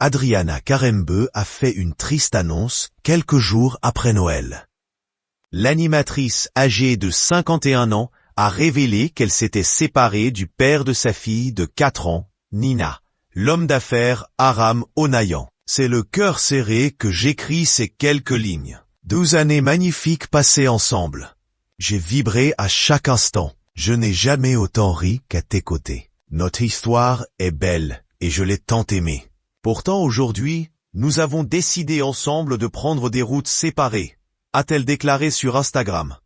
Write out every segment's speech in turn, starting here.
Adriana Karembeu a fait une triste annonce quelques jours après Noël. L'animatrice âgée de 51 ans a révélé qu'elle s'était séparée du père de sa fille de 4 ans, Nina, l'homme d'affaires Aram Onayan. C'est le cœur serré que j'écris ces quelques lignes. 12 années magnifiques passées ensemble. J'ai vibré à chaque instant. Je n'ai jamais autant ri qu'à tes côtés. Notre histoire est belle, et je l'ai tant aimée. Pourtant aujourd'hui, nous avons décidé ensemble de prendre des routes séparées, a-t-elle déclaré sur Instagram.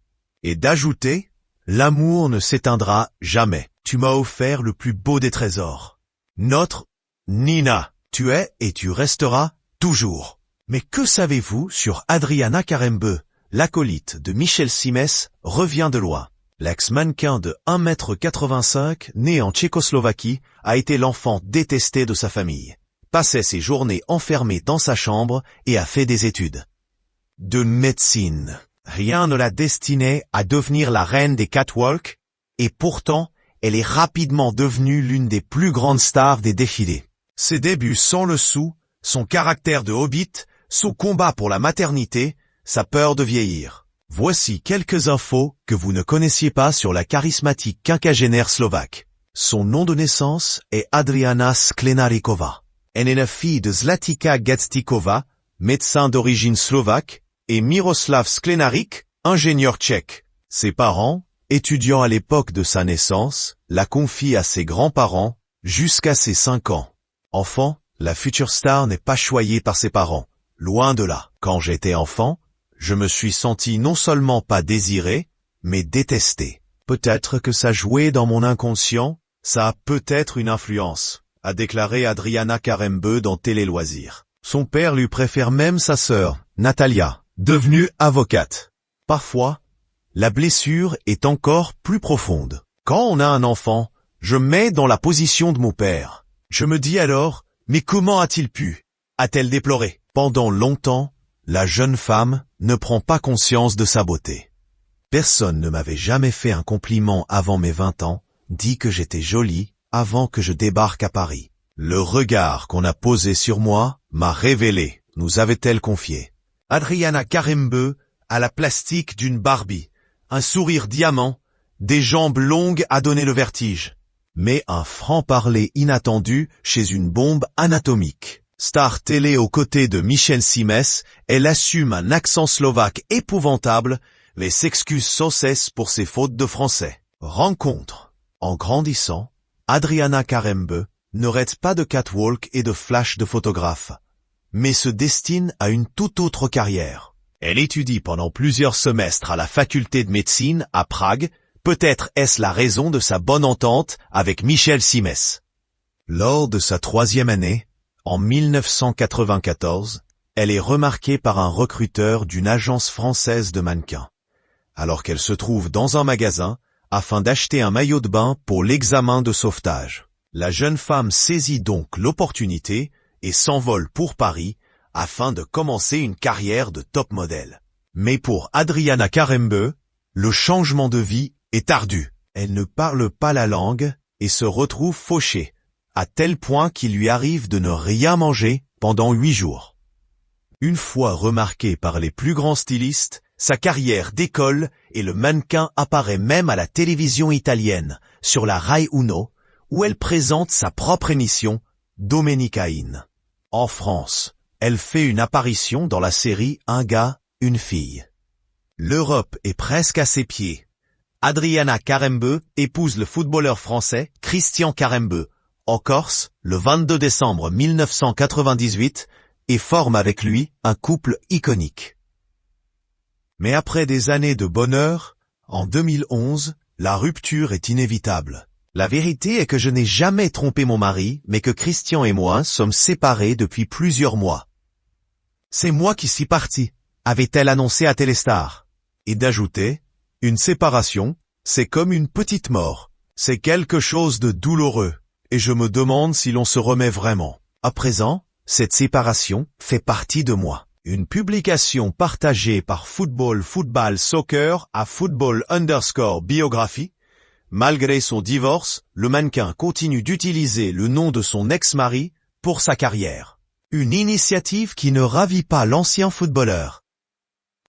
Et d'ajouter, l'amour ne s'éteindra jamais. Tu m'as offert le plus beau des trésors. Notre Nina, tu es et tu resteras toujours. Mais que savez-vous sur Adriana Karembeu? L'acolyte de Michel Simès revient de loin. L'ex-mannequin de 1,85 m, né en Tchécoslovaquie, a été l'enfant détesté de sa famille. Passait ses journées enfermé dans sa chambre et a fait des études de médecine. Rien ne la destinait à devenir la reine des catwalks, et pourtant, elle est rapidement devenue l'une des plus grandes stars des défilés. Ses débuts sans le sou, son caractère de hobbit, son combat pour la maternité, sa peur de vieillir. Voici quelques infos que vous ne connaissiez pas sur la charismatique quinquagénaire slovaque. Son nom de naissance est Adriana Sklenáriková. Elle est la fille de Zlatica Gactíková, médecin d'origine slovaque, et Miroslav Sklenárik, ingénieur tchèque. Ses parents, étudiants à l'époque de sa naissance, la confient à ses grands-parents, jusqu'à ses 5 ans. Enfant, la future star n'est pas choyée par ses parents. Loin de là. Quand j'étais enfant, je me suis senti non seulement pas désiré, mais détesté. Peut-être que ça jouait dans mon inconscient, ça a peut-être une influence, a déclaré Adriana Karembeu dans Télé Loisirs. Son père lui préfère même sa sœur, Natalia, devenue avocate. Parfois, la blessure est encore plus profonde. Quand on a un enfant, je me mets dans la position de mon père. Je me dis alors, mais comment a-t-il pu? A-t-elle déploré? Pendant longtemps, la jeune femme ne prend pas conscience de sa beauté. Personne ne m'avait jamais fait un compliment avant mes 20 ans, dit que j'étais jolie avant que je débarque à Paris. Le regard qu'on a posé sur moi m'a révélé, nous avait-elle confié. Adriana Karembeu a la plastique d'une Barbie, un sourire diamant, des jambes longues à donner le vertige, mais un franc-parler inattendu chez une bombe anatomique. Star télé aux côtés de Michel Simès, elle assume un accent slovaque épouvantable, mais s'excuse sans cesse pour ses fautes de français. Rencontre. En grandissant, Adriana Karembeu n'arrête pas de catwalk et de flash de photographe, mais se destine à une toute autre carrière. Elle étudie pendant plusieurs semestres à la faculté de médecine à Prague, peut-être est-ce la raison de sa bonne entente avec Michel Simès. Lors de sa 3e année, en 1994, elle est remarquée par un recruteur d'une agence française de mannequins, alors qu'elle se trouve dans un magasin afin d'acheter un maillot de bain pour l'examen de sauvetage. La jeune femme saisit donc l'opportunité et s'envole pour Paris afin de commencer une carrière de top modèle. Mais pour Adriana Karembeu, le changement de vie est ardu. Elle ne parle pas la langue et se retrouve fauchée, à tel point qu'il lui arrive de ne rien manger pendant 8 jours. Une fois remarquée par les plus grands stylistes, sa carrière décolle et le mannequin apparaît même à la télévision italienne, sur la Rai Uno, où elle présente sa propre émission, Domenica In. En France, elle fait une apparition dans la série Un gars, une fille. L'Europe est presque à ses pieds. Adriana Karembeu épouse le footballeur français Christian Karembeu, en Corse, le 22 décembre 1998, et forme avec lui un couple iconique. Mais après des années de bonheur, en 2011, la rupture est inévitable. La vérité est que je n'ai jamais trompé mon mari, mais que Christian et moi sommes séparés depuis plusieurs mois. C'est moi qui suis parti, avait-elle annoncé à Téléstar. Et d'ajouter, une séparation, c'est comme une petite mort, c'est quelque chose de douloureux. Et je me demande si l'on se remet vraiment. À présent, cette séparation fait partie de moi. Une publication partagée par Football Soccer à Football_biographie. Malgré son divorce, le mannequin continue d'utiliser le nom de son ex-mari pour sa carrière. Une initiative qui ne ravit pas l'ancien footballeur.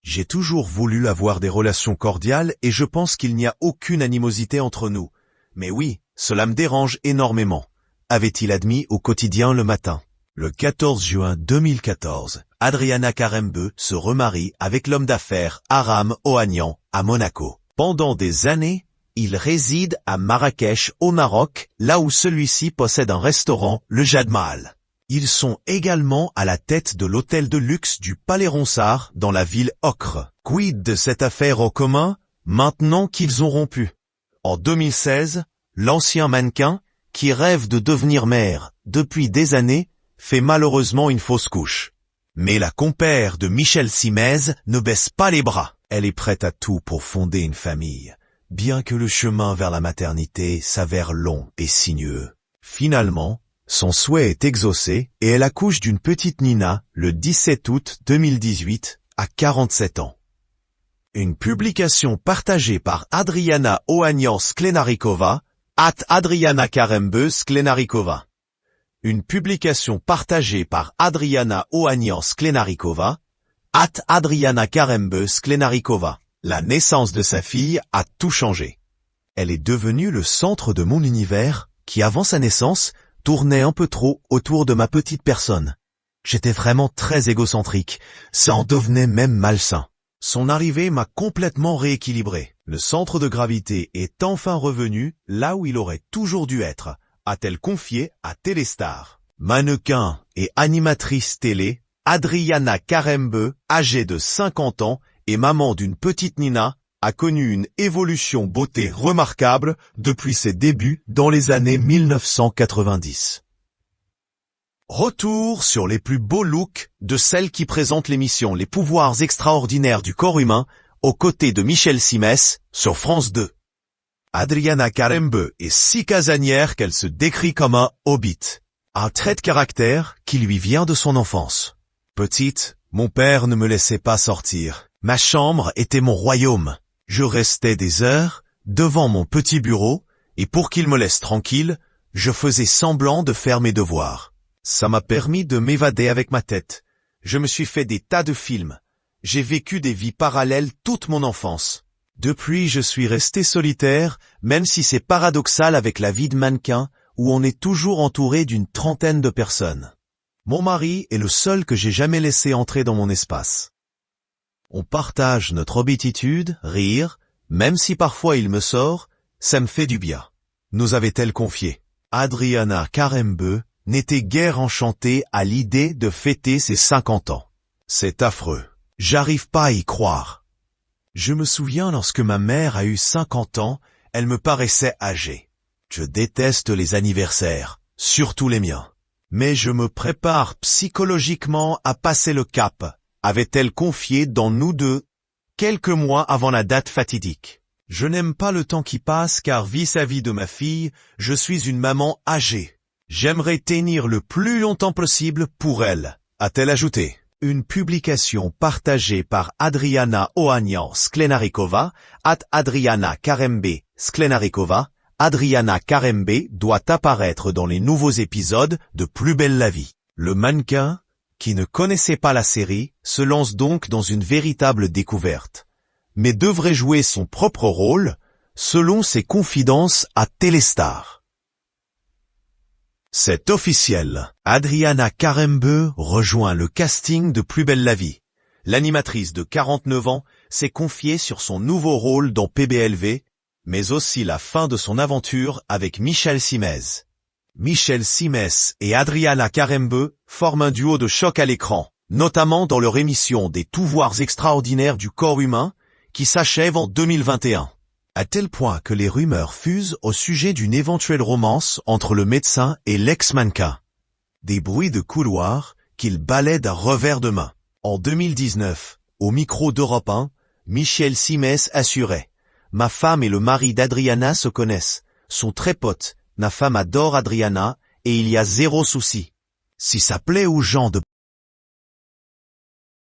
J'ai toujours voulu avoir des relations cordiales et je pense qu'il n'y a aucune animosité entre nous. Mais oui, cela me dérange énormément, avait-il admis au quotidien le matin. Le 14 juin 2014, Adriana Karembeu se remarie avec l'homme d'affaires Aram Ohanian à Monaco. Pendant des années, il réside à Marrakech au Maroc, là où celui-ci possède un restaurant, le Jad Mahal. Ils sont également à la tête de l'hôtel de luxe du Palais Ronsard dans la ville Ocre. Quid de cette affaire en commun, maintenant qu'ils ont rompu? En 2016, l'ancien mannequin, qui rêve de devenir mère depuis des années, fait malheureusement une fausse couche. Mais la compère de Michel Simès ne baisse pas les bras. Elle est prête à tout pour fonder une famille, bien que le chemin vers la maternité s'avère long et sinueux. Finalement, son souhait est exaucé et elle accouche d'une petite Nina le 17 août 2018 à 47 ans. Une publication partagée par Adriana Ohanian Sklenarikova, @Adriana Karembeu Sklenarikova. Une publication partagée par Adriana Ohanian Sklenarikova, @Adriana Karembeu Sklenarikova. La naissance de sa fille a tout changé. Elle est devenue le centre de mon univers, qui avant sa naissance, tournait un peu trop autour de ma petite personne. J'étais vraiment très égocentrique, ça en devenait même malsain. Son arrivée m'a complètement rééquilibré. Le centre de gravité est enfin revenu là où il aurait toujours dû être, a-t-elle confié à Téléstar. Mannequin et animatrice télé, Adriana Karembeu, âgée de 50 ans et maman d'une petite Nina, a connu une évolution beauté remarquable depuis ses débuts dans les années 1990. Retour sur les plus beaux looks de celle qui présente l'émission Les pouvoirs extraordinaires du corps humain, aux côtés de Michel Simès, sur France 2. Adriana Karembeu est si casanière qu'elle se décrit comme un hobbit. Un trait de caractère qui lui vient de son enfance. Petite, mon père ne me laissait pas sortir. Ma chambre était mon royaume. Je restais des heures devant mon petit bureau, et pour qu'il me laisse tranquille, je faisais semblant de faire mes devoirs. Ça m'a permis de m'évader avec ma tête. Je me suis fait des tas de films. J'ai vécu des vies parallèles toute mon enfance. Depuis, je suis resté solitaire, même si c'est paradoxal avec la vie de mannequin, où on est toujours entouré d'une trentaine de personnes. Mon mari est le seul que j'ai jamais laissé entrer dans mon espace. On partage notre hobbitude, rire, même si parfois il me sort, ça me fait du bien. Nous avait-elle confié. Adriana Karembeu n'était guère enchantée à l'idée de fêter ses 50 ans. C'est affreux. J'arrive pas à y croire. Je me souviens lorsque ma mère a eu 50 ans, elle me paraissait âgée. Je déteste les anniversaires, surtout les miens. Mais je me prépare psychologiquement à passer le cap, avait-elle confié dans Nous deux, quelques mois avant la date fatidique. Je n'aime pas le temps qui passe car vis-à-vis de ma fille, je suis une maman âgée. J'aimerais tenir le plus longtemps possible pour elle, a-t-elle ajouté. Une publication partagée par Adriana Ohanian Sklenarikova, @Adriana Karembeu Sklenarikova. Adriana Karembeu doit apparaître dans les nouveaux épisodes de Plus belle la vie. Le mannequin, qui ne connaissait pas la série, se lance donc dans une véritable découverte, mais devrait jouer son propre rôle, selon ses confidences à Téléstar. C'est officiel, Adriana Karembeu rejoint le casting de Plus belle la vie. L'animatrice de 49 ans s'est confiée sur son nouveau rôle dans PBLV, mais aussi la fin de son aventure avec Michel Simès. Michel Simès et Adriana Karembeu forment un duo de choc à l'écran, notamment dans leur émission des pouvoirs extraordinaires du corps humain, qui s'achève en 2021. À tel point que les rumeurs fusent au sujet d'une éventuelle romance entre le médecin et l'ex-mannequin. Des bruits de couloir qu'il balaie d'un revers de main. En 2019, au micro d'Europe 1, Michel Simès assurait « Ma femme et le mari d'Adriana se connaissent, sont très potes, ma femme adore Adriana et il y a zéro souci. Si ça plaît aux gens de